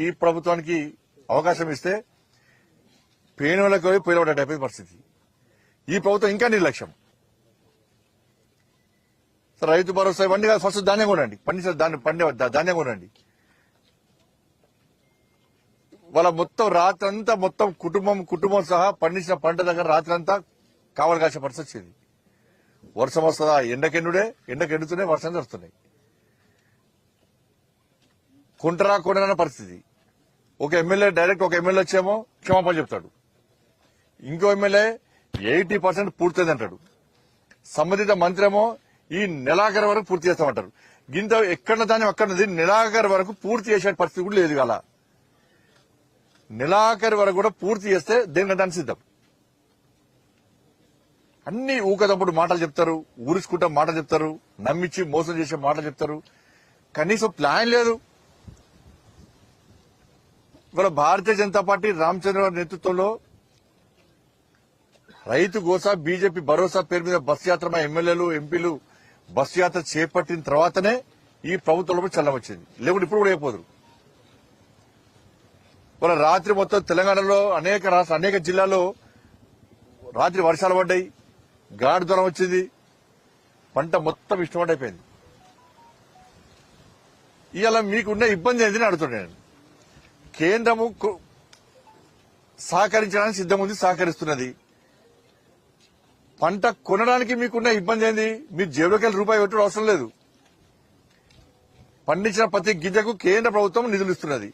ఈ ప్రభుత్వానికి అవకాశం ఇస్తే పేనులకు పోయినపడే పరిస్థితి. ఈ ప్రభుత్వం ఇంకా నిర్లక్ష్యం. రైతు భరోసా ఇవన్నీ కాదు, ఫస్ట్ ధాన్యం కొనండి, ధాన్యం కొనండి. వాళ్ళ మొత్తం రాత్రంతా మొత్తం కుటుంబం సహా పండించిన పంట దగ్గర రాత్రంతా కావలి కాసే పరిస్థితి వచ్చింది. వర్షం వస్తుందా, ఎండకెండుతూనే వర్షం జరుగుతున్నాయి. కొనరాని పరిస్థితి. ఒక ఎమ్మెల్యే వచ్చేమో క్షమాపణ చెప్తాడు, ఇంకో ఎమ్మెల్యే 80% పూర్తయింది అంటాడు, సంబంధిత మంత్రి ఏమో ఈ నెలాఖరు వరకు పూర్తి చేస్తామంటారు. గింత ఎక్కడ ధాన్యం అక్కడున్నది, నెలాఖరు వరకు పూర్తి చేసే పరిస్థితి కూడా లేదు. అలా నెలాఖరు వరకు కూడా పూర్తి చేస్తే దేనికంటే సిద్ధం. అన్ని ఊకదప్పుడు మాటలు చెప్తారు, ఊరుసుకుంటా మాటలు చెప్తారు, నమ్మించి మోసం చేసే మాటలు చెప్తారు. కనీసం ప్లాన్ లేదు. ఇవాళ భారతీయ జనతా పార్టీ రామచంద్రరావు నేతృత్వంలో రైతు గోసా బీజేపీ భరోసా పేరు మీద బస్సు యాత్ర, మా ఎమ్మెల్యేలు ఎంపీలు బస్సు యాత్ర చేపట్టిన తర్వాతనే ఈ ప్రభుత్వంలో చల్లం వచ్చింది. లేకుంటే ఇప్పుడు కూడా అయిపోదు. ఇవాళ రాత్రి మొత్తం తెలంగాణలో అనేక జిల్లాల్లో రాత్రి వర్షాలు పడ్డాయి, గాడి జ్వరం వచ్చింది, పంట మొత్తం ఇష్టమైపోయింది. ఇవాళ మీకున్న ఇబ్బంది ఏంటని అడుగుతున్నాను. కేంద్రము సహకరించడానికి సిద్ధంగా సహకరిస్తున్నది. పంట కొనడానికి మీకున్న ఇబ్బంది ఏంది? మీరు జేబులోకి వెళ్ళి రూపాయి పెట్టడం అవసరం లేదు. పండించిన ప్రతి గింజకు కేంద్ర ప్రభుత్వం నిధులు ఇస్తున్నది.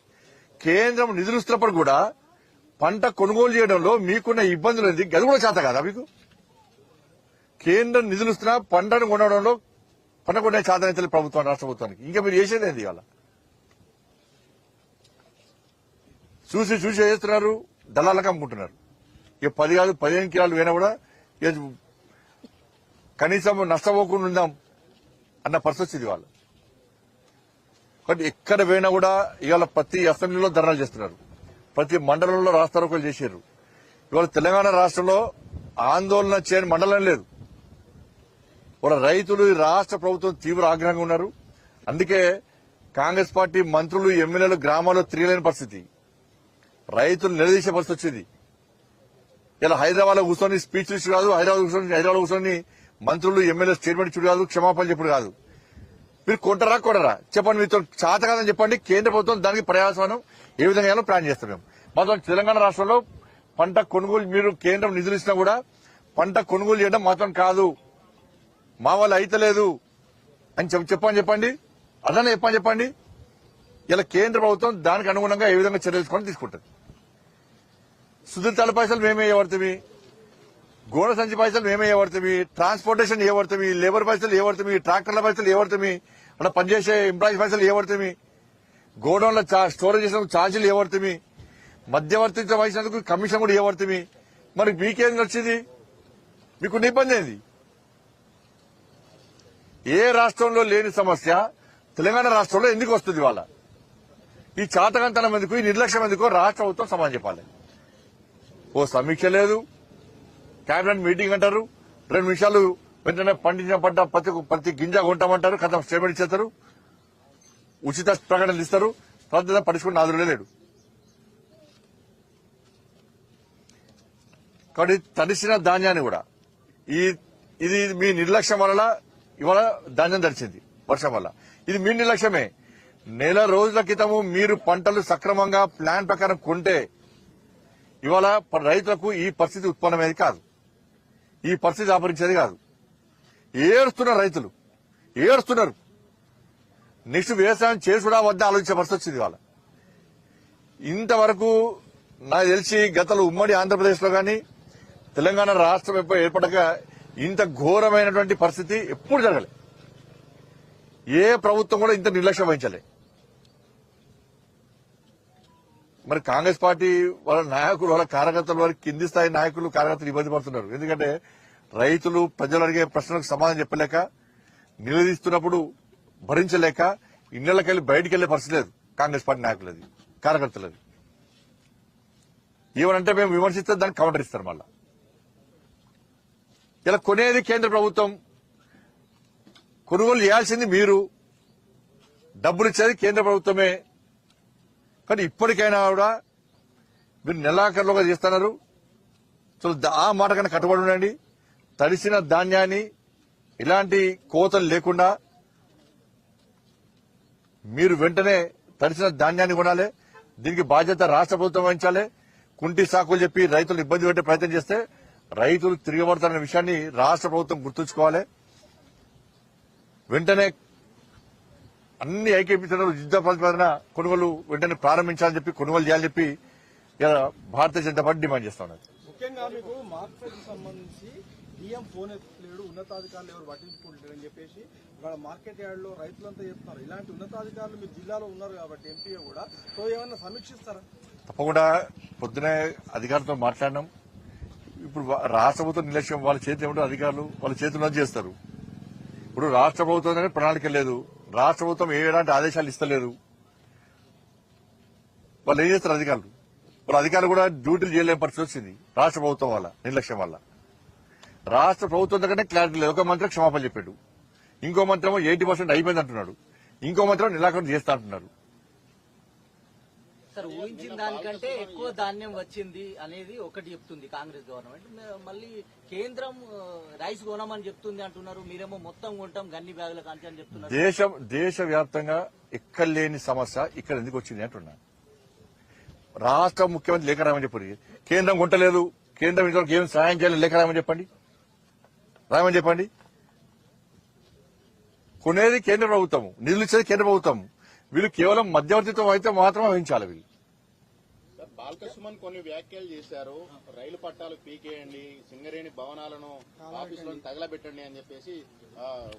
కేంద్రం నిధులు ఇస్తున్నప్పుడు కూడా పంట కొనుగోలు చేయడంలో మీకున్న ఇబ్బందులు ఏంది? గది కూడా చేత కదా మీకు? కేంద్రం నిధులు ఇస్తున్నా పంటను కొనడంలో పంట కొనే చేతనైతే ప్రభుత్వం, రాష్ట్ర ప్రభుత్వానికి ఇంకా మీరు చేసేది ఏంది? ఇవాళ చూసి చేస్తున్నారు, దళాలకు అమ్ముకుంటున్నారు. ఇక 10 కాదు 15 కిలోలు పోయినా కూడా కనీసం నష్టపోకుండా ఉందాం అన్న పరిస్థితి వాళ్ళు. కాబట్టి ఎక్కడ పోయినా కూడా ఇవాళ ప్రతి అసెంబ్లీలో ధర్నాలు చేస్తున్నారు, ప్రతి మండలంలో రాస్తారోకోలు చేశారు. ఇవాళ తెలంగాణ రాష్ట్రంలో ఆందోళన చేయని మండలం లేదు. వాళ్ళ రైతులు రాష్ట్ర ప్రభుత్వం తీవ్ర ఆగ్రహంగా ఉన్నారు. అందుకే కాంగ్రెస్ పార్టీ మంత్రులు ఎమ్మెల్యేలు గ్రామాల్లో తిరగలేని పరిస్థితి, రైతులు నిలదీసే పరిస్థితి వచ్చింది. ఇలా హైదరాబాద్ లో కూర్చొని స్పీచ్ ఇచ్చు కాదు, హైదరాబాద్ కూర్చొని మంత్రులు ఎమ్మెల్యే స్టేట్మెంట్ ఇచ్చుడు కాదు, క్షమాపణలు చెప్పుడు కాదు. మీరు కొనరా చెప్పండి, మీతో చేత కాదని చెప్పండి. కేంద్ర ప్రభుత్వం దానికి ప్రయాసనం ఏ విధంగా ప్లాన్ చేస్తాం. మేము మాత్రం తెలంగాణ రాష్ట్రంలో పంట కొనుగోలు మీరు కేంద్రం నిధులు ఇచ్చినా కూడా పంట కొనుగోలు చేయడం మాత్రం కాదు, మా వాళ్ళు అయితలేదు అని చెప్పండి. అదనే చెప్పండి. ఇలా కేంద్ర ప్రభుత్వం దానికి అనుగుణంగా ఏ విధంగా చర్యలు తీసుకుంటుంది. సుధీర్తాల పైసలు మేమే ఇవ్వడుతుంది, గోడ సంచి పైసలు మేమే ఇవ్వడుతుంది, ట్రాన్స్పోర్టేషన్ ఇవ్వడుతుంది, లేబర్ పైసలు ఇవ్వడుతుంది, ట్రాక్టర్ల పైసలు ఇవ్వడుతుంది, అక్కడ పనిచేసే ఎంప్లాయీస్ పైసలు ఇవ్వడుతుంది, గోడౌన్ల స్టోరేజ్ చేసిన ఛార్జీలు ఇవ్వడుతుంది, మధ్యవర్తి వహించినందుకు కమిషన్ కూడా ఇవ్వడుతుంది. మరి మీకేం వచ్చింది? మీకు ఇబ్బంది ఏంది? ఏ రాష్ట్రంలో లేని సమస్య తెలంగాణ రాష్ట్రంలో ఎందుకు వస్తుంది? వాళ్ళ ఈ చాతకంతనం ఎందుకు, ఈ నిర్లక్ష్యం ఎందుకో రాష్ట్ర ప్రభుత్వం సమాధానం చెప్పాలి. ఓ సమీక్ష లేదు, కేబినెట్ మీటింగ్ అంటారు, 2 నిమిషాలు వెంటనే పండించిన పంట ప్రతి గింజ కొంటామంటారు, కథ స్టేట్మెంట్ ఇచ్చేస్తారు, ఉచిత ప్రకటనలు ఇస్తారు, ప్రతి పట్టించుకుని నాదురులే లేడు. కాబట్టి తడిసిన ధాన్యాన్ని కూడా ఇది మీ నిర్లక్ష్యం వల్ల ఇవాళ ధాన్యం తడిచింది వర్షం వల్ల. ఇది మీ నిర్లక్ష్యమే. నెల రోజుల క్రితము మీరు పంటలు సక్రమంగా ప్లాన్ ప్రకారం కొంటే ఇవాళ రైతులకు ఈ పరిస్థితి ఉత్పన్నమేది కాదు, ఈ పరిస్థితి ఆపరించేది కాదు. ఏడుస్తున్నారు రైతులు, ఏడుస్తున్నారు. నెక్స్ట్ వ్యవసాయం చేసుడా వద్ద ఆలోచించే పరిస్థితి వచ్చింది ఇవాళ. ఇంతవరకు నాకు తెలిసి గతంలో ఉమ్మడి ఆంధ్రప్రదేశ్ లో గాని తెలంగాణ రాష్ట్రం ఏర్పడక ఇంత ఘోరమైనటువంటి పరిస్థితి ఎప్పుడు జరగలే. ఏ ప్రభుత్వం కూడా ఇంత నిర్లక్ష్యం వహించలే. మరి కాంగ్రెస్ పార్టీ వాళ్ళ నాయకులు, వాళ్ళ కార్యకర్తలు, వాళ్ళ కింది స్థాయి నాయకులు కార్యకర్తలు ఇబ్బంది పడుతున్నారు. ఎందుకంటే రైతులు ప్రజలు అడిగే ప్రశ్నలకు సమాధానం చెప్పలేక, నిలదీస్తున్నప్పుడు భరించలేక ఇళ్లకెళ్లి బయటికి వెళ్లే పరిస్థితి లేదు కాంగ్రెస్ పార్టీ నాయకులది, కార్యకర్తలది. ఏమనంటే మేము విమర్శిస్తే దానికి కౌంటర్ ఇస్తారు. మళ్ళా ఇలా కొనేది కేంద్ర ప్రభుత్వం, కొనుగోలు చేయాల్సింది మీరు, డబ్బులు ఇచ్చేది కేంద్ర ప్రభుత్వమే. కానీ ఇప్పటికైనా కూడా మీరు నెలాఖరులోగా చేస్తున్నారు. సో ఆ మాట కన్నా కట్టుబడి ఉండండి. తడిసిన ధాన్యాన్ని ఇలాంటి కోతలు లేకుండా మీరు వెంటనే తడిసిన ధాన్యాన్ని కొనాలి. దీనికి బాధ్యత రాష్ట్ర ప్రభుత్వం వహించాలి. కుంటి సాకులు చెప్పి రైతులు ఇబ్బంది పెట్టే ప్రయత్నం చేస్తే రైతులు తిరగబడతారనే విషయాన్ని రాష్ట్ర ప్రభుత్వం గుర్తుంచుకోవాలి. వెంటనే అన్ని ఐక్యపించడం యుద్ధ ప్రతిపాదన కొనుగోలు వెంటనే ప్రారంభించాలని చెప్పి కొనుగోలు చేయాలని చెప్పి భారతీయ జనతా పార్టీ డిమాండ్ చేస్తా ఉన్నది. ముఖ్యంగా మీకు మార్కెట్ సంబంధించి బియ్యం ఫోన్ ఎత్తులేడు, ఉన్నతాధికారులు ఎవరు పట్టించుకుంటారు అని చెప్పేసి ఇవాళ మార్కెట్ యార్డ్ లో రైతులంతా చెప్తున్నారు. ఇలాంటి ఉన్నతాధికారులు మీరు జిల్లాలో ఉన్నారు కాబట్టి ఎంపీగా కూడా సో ఏమన్నా సమీక్షిస్తారా? తప్పకుండా పొద్దునే అధికారులతో మాట్లాడినాం. ఇప్పుడు రాష్ట్ర ప్రభుత్వం నిర్లక్ష్యం, వాళ్ళ చేతి ఏమిటో అధికారులు వాళ్ళ చేతుల్లో చేస్తారు. ఇప్పుడు రాష్ట్ర ప్రభుత్వం ప్రణాళిక లేదు, రాష్ట్ర ప్రభుత్వం ఎలాంటి ఆదేశాలు ఇస్తలేదు. వాళ్ళు ఏం చేస్తారు అధికారులు? వాళ్ళ అధికారులు కూడా డ్యూటీలు చేయలేని పరిస్థితి వచ్చింది రాష్ట్ర ప్రభుత్వం వల్ల, నిర్లక్ష్యం వల్ల. రాష్ట్ర ప్రభుత్వం దగ్గరనే క్లారిటీ లేదు. ఒక మంత్రి క్షమాపణ చెప్పాడు, ఇంకో మంత్రి 80% అయిపోయింది అంటున్నాడు, ఇంకో మంత్రి నిరాకరణ చేస్తా అంటున్నారు. సార్ ఊహించిన దానికంటే ఎక్కువ ధాన్యం వచ్చింది అనేది ఒకటి చెప్తుంది కాంగ్రెస్ గవర్నమెంట్. మళ్ళీ కేంద్రం రైస్ కొనమని చెప్తుంది అంటున్నారు. మీరేమో మొత్తం కొంటాం గన్ని బ్యాగుల కాంచి అని చెప్తున్నారు. దేశవ్యాప్తంగా ఎక్కడ లేని సమస్య ఇక్కడ ఎందుకు వచ్చింది అంటున్నా. రాష్ట్ర ముఖ్యమంత్రి లేఖ రాయమని చెప్పండి. కేంద్రం కొంటలేదు, కేంద్రం ఇంతవరకు ఏం సాయం చేయాలి, లేఖ రాయమని చెప్పండి. కొనేది కేంద్ర ప్రభుత్వం, నిధులు ఇచ్చేది కేంద్ర ప్రభుత్వం. వీళ్ళు కేవలం మధ్యవర్తిత్వం అయితే మాత్రమే వహించాలి. వీళ్ళు బాలకృష్ణన్ కొన్ని వ్యాఖ్యలు చేశారు. రైలు పట్టాలు పీకేయండి, సింగరేణి భవనాలను ఆఫీసులను తగలబెట్టండి అని చెప్పేసి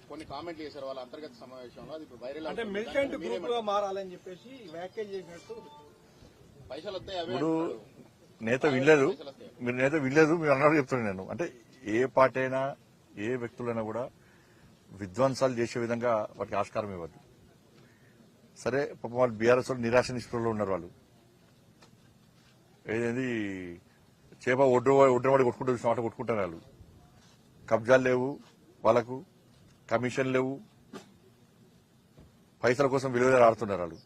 కొన్ని కామెంట్లు చేశారు వాళ్ళ అంతర్గత సమావేశంలో. అది వైరల్ అంటే మిలిటెంట్ గ్రూప్ గా మారాలని చెప్పేసి వ్యాఖ్యలు చేసినట్టు. పైసలు వస్తాయి అవే. ఇప్పుడు నేత వినలేదు, మీరు అన్నట్టు చెప్తున్నాను నేను. అంటే ఏ పార్టీ అయినా ఏ వ్యక్తులైనా కూడా విధ్వంసాలు చేసే విధంగా వాటికి ఆస్కారం ఇవ్వద్దు. సరే పాపం వాళ్ళు బీఆర్ఎస్ వాళ్ళు నిరాశ నిస్పృహలో ఉన్నారు. వాళ్ళు ఏదేంది చేప ఒడ్డువాడి కొట్టుకుంటూ చూసిన మాట కొట్టుకుంటారు. వాళ్ళు కబ్జాలు లేవు, వాళ్ళకు కమిషన్ లేవు, పైసల కోసం విలువ ఆడుతున్నారు. వాళ్ళు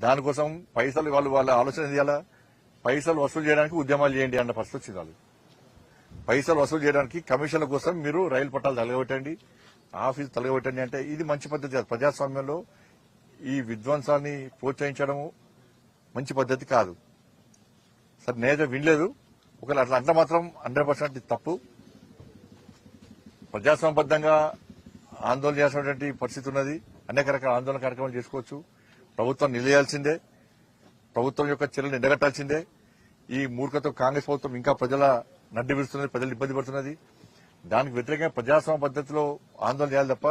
దానికోసం పైసలు వాళ్ళ ఆలోచన చేయాలా, పైసలు వసూలు చేయడానికి ఉద్యమాలు చేయండి అన్న పరిస్థితి వచ్చింది. వాళ్ళు పైసలు వసూలు చేయడానికి కమిషన్ల కోసం మీరు రైలు పట్టాలు తలగబెట్టండి, ఆఫీసు తలగబెట్టండి అంటే ఇది మంచి పద్ధతి కాదు. ప్రజాస్వామ్యంలో ఈ విధ్వంసాన్ని ప్రోత్సహించడం మంచి పద్ధతి కాదు. సరే నేత వినలేదు, ఒకవేళ అట్లా అంటే మాత్రం 100% ఇది తప్పు. ప్రజాస్వామ్యబద్దంగా ఆందోళన చేసినటువంటి పరిస్థితి ఉన్నది. అనేక రకాల ఆందోళన కార్యక్రమాలు చేసుకోవచ్చు. ప్రభుత్వం నిలయాల్సిందే, ప్రభుత్వం యొక్క చర్యలను ఎండగట్టాల్సిందే. ఈ మూర్ఖతో కాంగ్రెస్ ప్రభుత్వం ఇంకా ప్రజల నడ్డి విరుస్తున్నది, ప్రజలు ఇబ్బంది పడుతున్నది. దానికి వ్యతిరేకంగా ప్రజాస్వామ్య పద్ధతిలో ఆందోళన చేయాలి తప్ప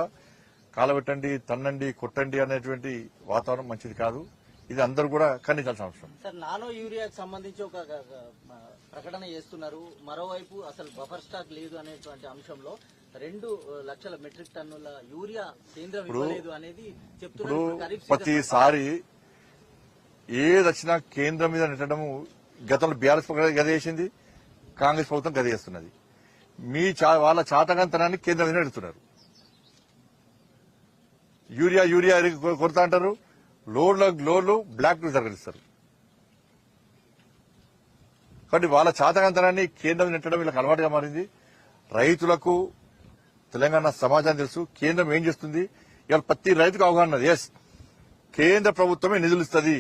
కాలబెట్టండి, తన్నండి, కొట్టండి అనేటువంటి వాతావరణం మంచిది కాదు. ఇది అందరూ కూడా ఖండించాల్సిన అవసరం. సార్ నానో యూరియాకి సంబంధించి ఒక ప్రకటన చేస్తున్నారు. మరోవైపు అసలు బఫర్ స్టాక్ లేదు అనేటువంటి అంశంలో 2 లక్షల మెట్రిక్ టన్నుల యూరియా కేంద్రం ఇవ్వలేదు అనేది చెప్తున్నారు. ప్రతిసారి ఏది వచ్చినా కేంద్రం మీద నెట్టడము గతంలో బీఆర్ఎస్ గది చేసింది, కాంగ్రెస్ ప్రభుత్వం గది చేస్తున్నది. వాళ్ళ చాతకంతనాన్ని కేంద్రం మీద నెడుతున్నారు. యూరియా కొరత అంటారు, లోడ్లు బ్లాక్ తరలిస్తారు. కాబట్టి వాళ్ళ చాతకంతనాన్ని కేంద్రం నెట్టడం వీళ్ళకి అలవాటుగా మారింది. రైతులకు తెలంగాణ సమాజాన్ని తెలుసు కేంద్రం ఏం చేస్తుంది. ఇవాళ ప్రతి రైతుకు అవగాహన ఉన్నది. ఎస్, కేంద్ర ప్రభుత్వమే నిధులు ఇస్తుంది,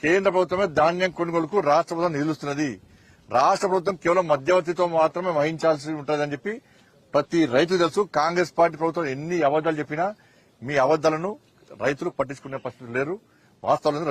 కేంద్ర ప్రభుత్వమే ధాన్యం కొనుగోలుకు రాష్ట్ర ప్రభుత్వం నిధులు ఇస్తున్నది. రాష్ట్ర ప్రభుత్వం కేవలం మధ్యవర్తిత్వం మాత్రమే వహించాల్సి ఉంటుందని చెప్పి ప్రతి రైతు తెలుసు. కాంగ్రెస్ పార్టీ ప్రభుత్వం ఎన్ని అబద్దాలు చెప్పినా మీ అబద్దాలను రైతులు పట్టించుకునే పరిస్థితులు లేరు. వాస్తవాలను